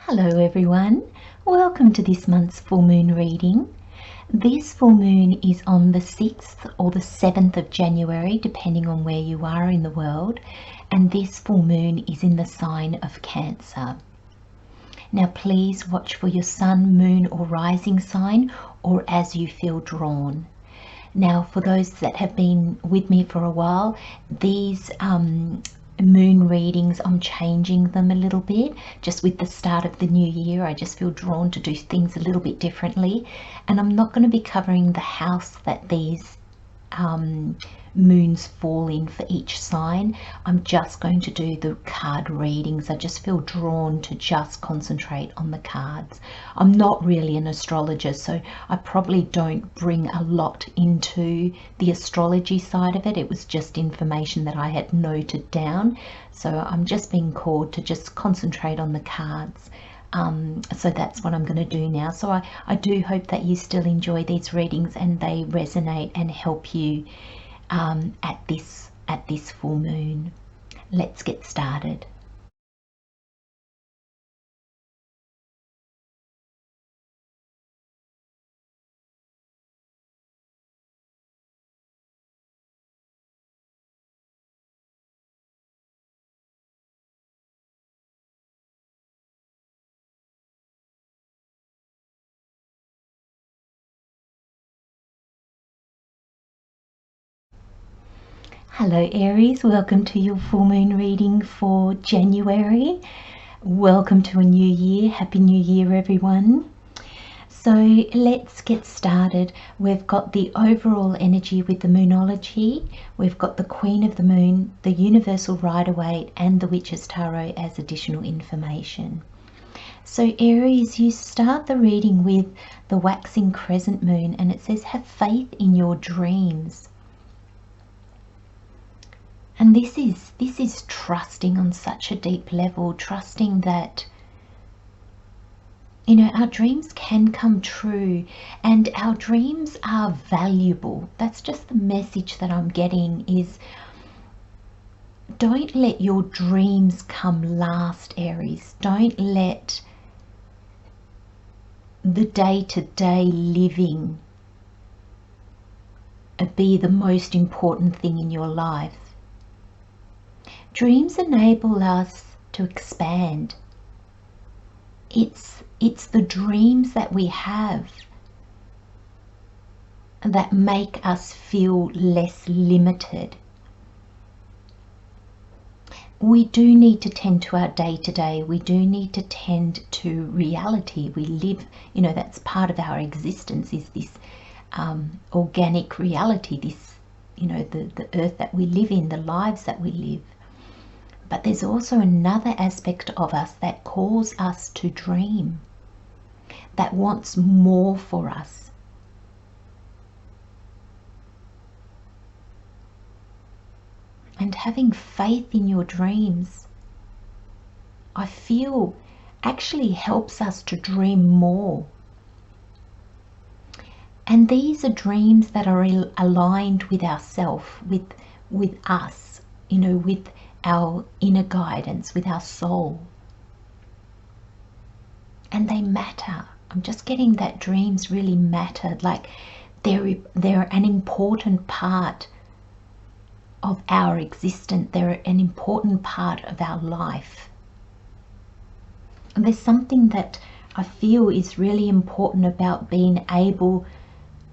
Hello everyone, welcome to this month's full moon reading. This full moon is on the 6th or the 7th of January, depending on where you are in the world, and this full moon is in the sign of Cancer. Now please watch for your sun, moon or rising sign, or as you feel drawn. Now for those that have been with me for a while, these moon readings, I'm changing them a little bit. Just with the start of the new year, I just feel drawn to do things a little bit differently, and I'm not going to be covering the house that these moons fall in for each sign. I'm just going to do the card readings. I just feel drawn to just concentrate on the cards. I'm not really an astrologer, so I probably don't bring a lot into the astrology side of it. It was just information that I had noted down, so I'm just being called to just concentrate on the cards. So that's what I'm going to do now. So I do hope that you still enjoy these readings and they resonate and help you at this full moon. Let's get started. Hello Aries, welcome to your full moon reading for January. Welcome to a new year. Happy New Year everyone. So let's get started. We've got the overall energy with the Moonology. We've got the Queen of the Moon, the Universal Rider-Waite and the Witch's Tarot as additional information. So Aries, you start the reading with the waxing crescent moon, and it says have faith in your dreams. And this is trusting on such a deep level, trusting that, you know, our dreams can come true and our dreams are valuable. That's just the message that I'm getting, is don't let your dreams come last, Aries. Don't let the day-to-day living be the most important thing in your life. Dreams enable us to expand. It's the dreams that we have that make us feel less limited. We do need to tend to our day-to-day. We do need to tend to reality. We live, you know, that's part of our existence, is this organic reality, this, you know, the earth that we live in, the lives that we live. But there's also another aspect of us that calls us to dream, that wants more for us. And having faith in your dreams, I feel, actually helps us to dream more. And these are dreams that are aligned with ourself, with us, you know, with our inner guidance, with our soul. And they matter. I'm just getting that dreams really matter, like they're an important part of our existence. They're an important part of our life. And there's something that I feel is really important about being able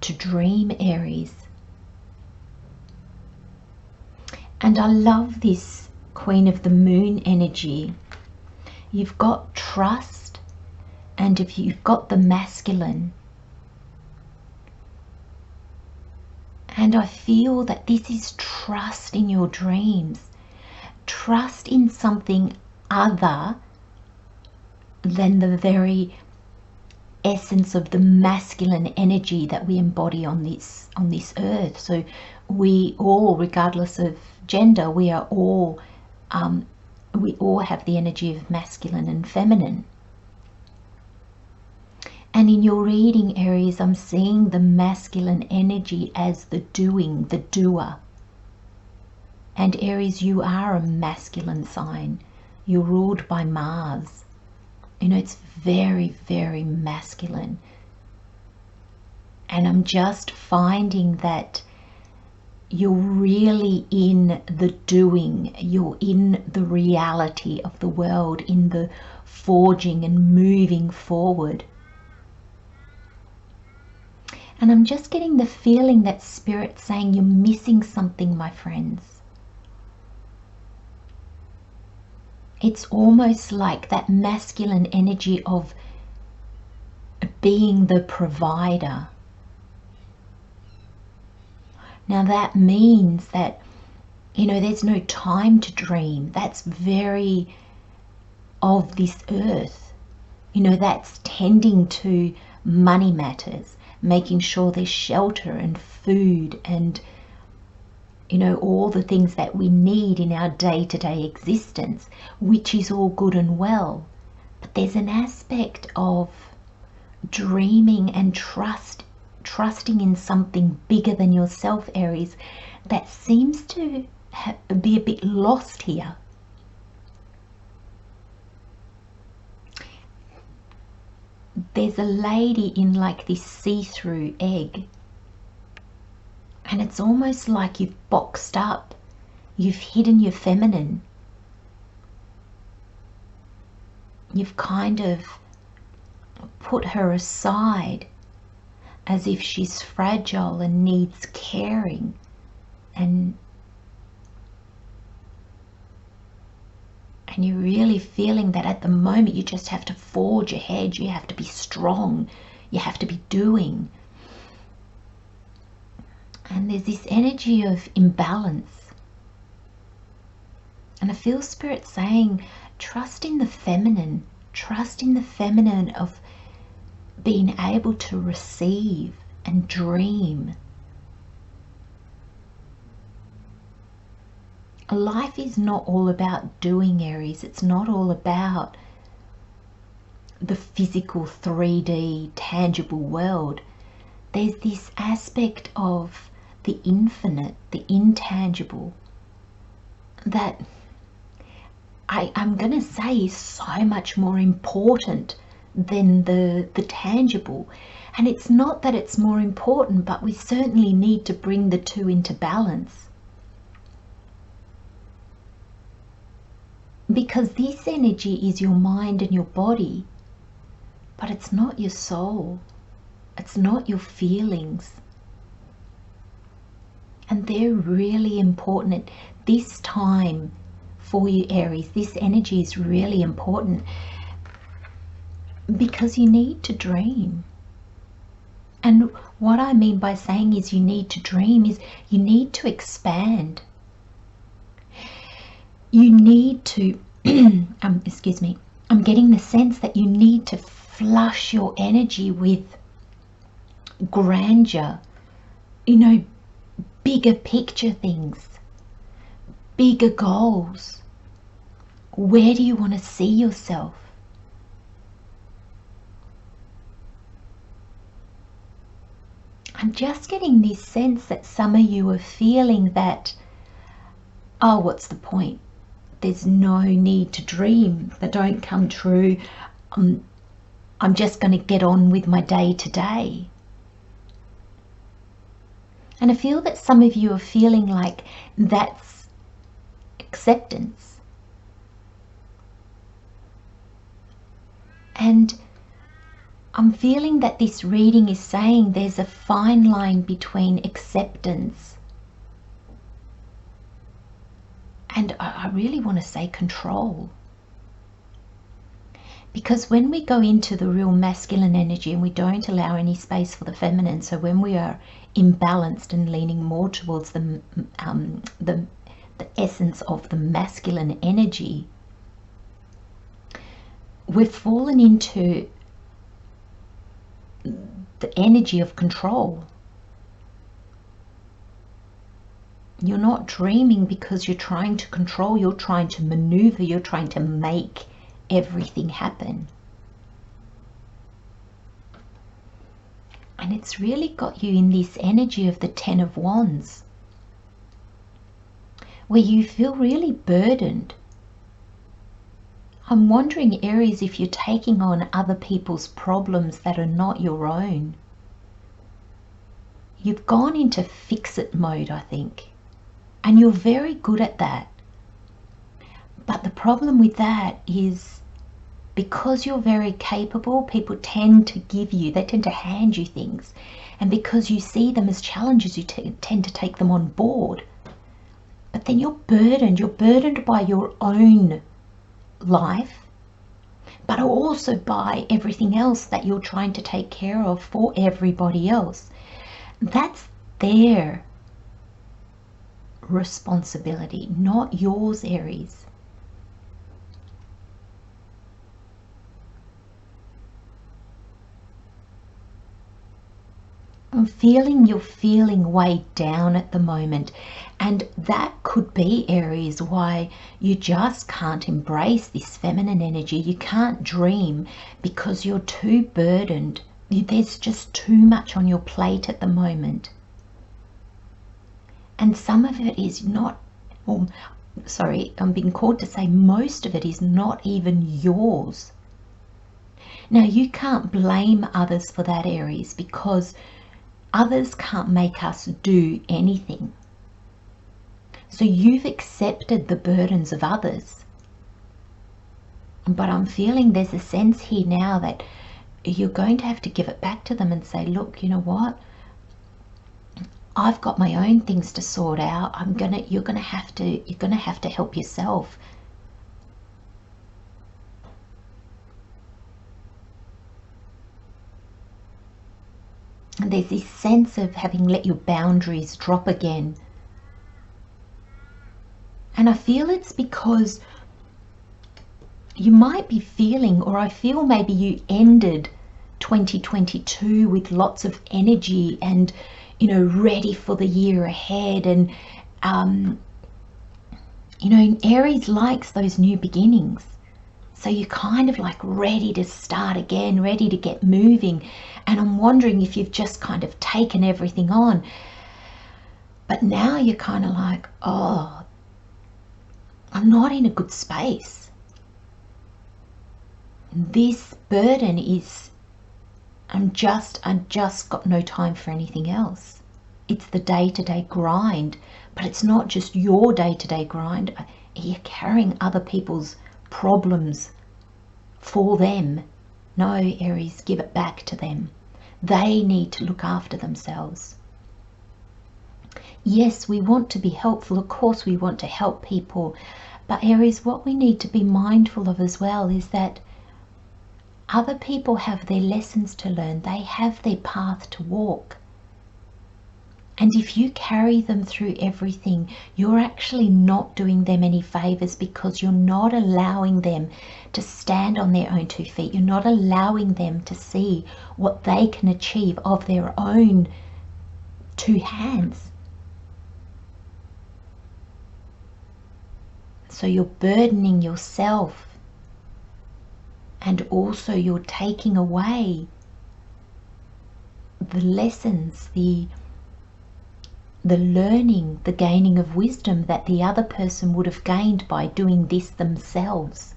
to dream, Aries. And I love this Queen of the Moon energy. You've got trust, and if you've got the masculine, and I feel that this is trust in your dreams, trust in something other than the very essence of the masculine energy that we embody on this earth. So we all, regardless of gender, we all have the energy of masculine and feminine. And in your reading, Aries, I'm seeing the masculine energy as the doing, the doer. And Aries, you are a masculine sign. You're ruled by Mars. You know, it's very, very masculine. And I'm just finding that you're really in the doing, you're in the reality of the world, in the forging and moving forward. And I'm just getting the feeling that Spirit's saying you're missing something, my friends. It's almost like that masculine energy of being the provider. Now that means that, you know, there's no time to dream. That's very of this earth. You know, that's tending to money matters, making sure there's shelter and food and, you know, all the things that we need in our day-to-day existence, which is all good and well. But there's an aspect of dreaming and trusting in something bigger than yourself, Aries, that seems to be a bit lost here. There's a lady in like this see-through egg, and it's almost like you've boxed up, you've hidden your feminine, you've kind of put her aside as if she's fragile and needs caring, and you're really feeling that at the moment you just have to forge ahead, you have to be strong, you have to be doing. And there's this energy of imbalance. And I feel Spirit saying, trust in the feminine of being able to receive and dream. Life is not all about doing, Aries. It's not all about the physical 3D tangible world. There's this aspect of the infinite, the intangible, that I'm going to say is so much more important than the tangible. And it's not that it's more important, but we certainly need to bring the two into balance. Because this energy is your mind and your body, but it's not your soul. It's not your feelings. And they're really important at this time for you, Aries. This energy is really important because you need to dream. And what I mean by saying is you need to dream is you need to expand. You need to, excuse me, I'm getting the sense that you need to flush your energy with grandeur, you know, bigger picture things, bigger goals. Where do you want to see yourself? I'm just getting this sense that some of you are feeling that, oh, what's the point? There's no need to dream. They don't come true. I'm just going to get on with my day to day. And I feel that some of you are feeling like that's acceptance. And I'm feeling that this reading is saying there's a fine line between acceptance and I really want to say control. Because when we go into the real masculine energy and we don't allow any space for the feminine, so when we are imbalanced and leaning more towards the essence of the masculine energy, we've fallen into the energy of control. You're not dreaming because you're trying to control, you're trying to maneuver, you're trying to make everything happen. And it's really got you in this energy of the Ten of Wands, where you feel really burdened. I'm wondering, Aries, if you're taking on other people's problems that are not your own. You've gone into fix-it mode, I think, and you're very good at that. But the problem with that is, because you're very capable, people tend to hand you things. And because you see them as challenges, you tend to take them on board. But then you're burdened by your own life, but also by everything else that you're trying to take care of for everybody else. That's their responsibility, not yours, Aries. I'm feeling you're feeling weighed down at the moment, and that could be, Aries, why you just can't embrace this feminine energy. You can't dream because you're too burdened. There's just too much on your plate at the moment. And some of it is not, well, sorry, I'm being called to say most of it is not even yours. Now, you can't blame others for that, Aries, because others can't make us do anything. So you've accepted the burdens of others. But I'm feeling there's a sense here now that you're going to have to give it back to them and say, look, you know what? I've got my own things to sort out. You're gonna have to help yourself. And there's this sense of having let your boundaries drop again. And I feel it's because you might be feeling, or I feel maybe you ended 2022 with lots of energy and, you know, ready for the year ahead. And, you know, Aries likes those new beginnings. So you're kind of like ready to start again, ready to get moving. And I'm wondering if you've just kind of taken everything on. But now you're kind of like, oh, I'm not in a good space. This burden is, I've just got no time for anything else. It's the day-to-day grind, but it's not just your day-to-day grind. You're carrying other people's problems for them. No, Aries, give it back to them. They need to look after themselves. Yes, we want to be helpful. Of course, we want to help people. But Aries, what we need to be mindful of as well is that other people have their lessons to learn. They have their path to walk. And if you carry them through everything, you're actually not doing them any favors, because you're not allowing them to stand on their own 2 feet. You're not allowing them to see what they can achieve of their own 2 hands. So you're burdening yourself, and also you're taking away the lessons, the learning, the gaining of wisdom that the other person would have gained by doing this themselves.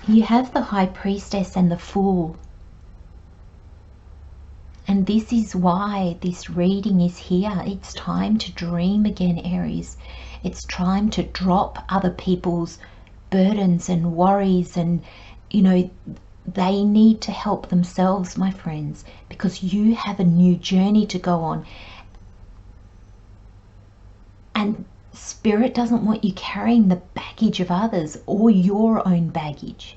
You have the High Priestess and the Fool. And this is why this reading is here. It's time to dream again, Aries. It's time to drop other people's burdens and worries, and, you know, they need to help themselves, my friends, because you have a new journey to go on. And Spirit doesn't want you carrying the baggage of others or your own baggage.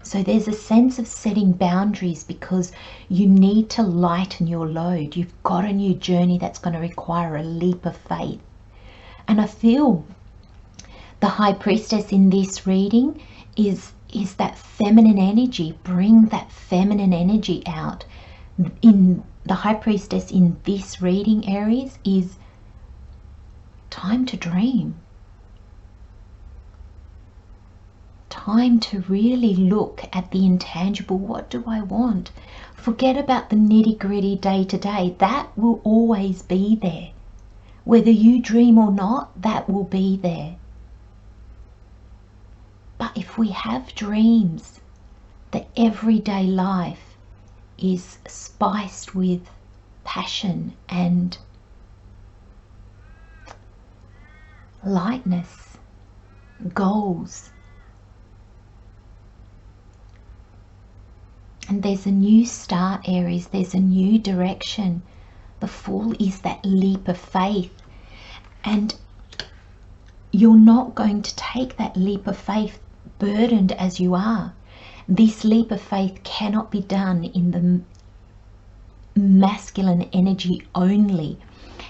So there's a sense of setting boundaries, because you need to lighten your load. You've got a new journey that's going to require a leap of faith. And I feel the High Priestess in this reading is that feminine energy. Bring that feminine energy out. In the High Priestess in this reading, Aries, is time to dream. Time to really look at the intangible. What do I want? Forget about the nitty-gritty day-to-day. That will always be there. Whether you dream or not, that will be there. But if we have dreams, the everyday life is spiced with passion and lightness, goals. And there's a new start, Aries. There's a new direction. The Fool is that leap of faith. And you're not going to take that leap of faith burdened as you are. This leap of faith cannot be done in the masculine energy only.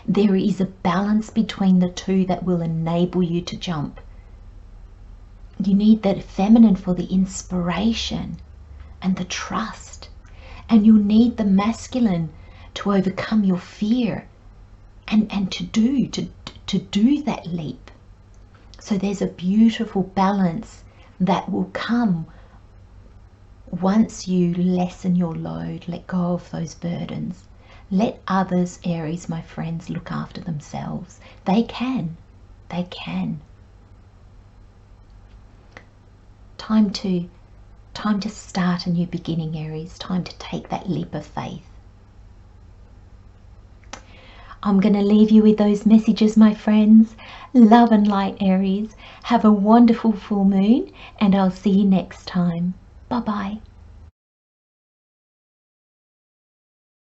There is a balance between the two that will enable you to jump. You need that feminine for the inspiration and the trust, and you'll need the masculine to overcome your fear and to do that leap. So there's a beautiful balance that will come once you lessen your load, let go of those burdens. Let others, Aries, my friends, look after themselves. They can. They can. Time to start a new beginning, Aries. Time to take that leap of faith. I'm going to leave you with those messages, my friends. Love and light, Aries. Have a wonderful full moon, and I'll see you next time. Bye-bye.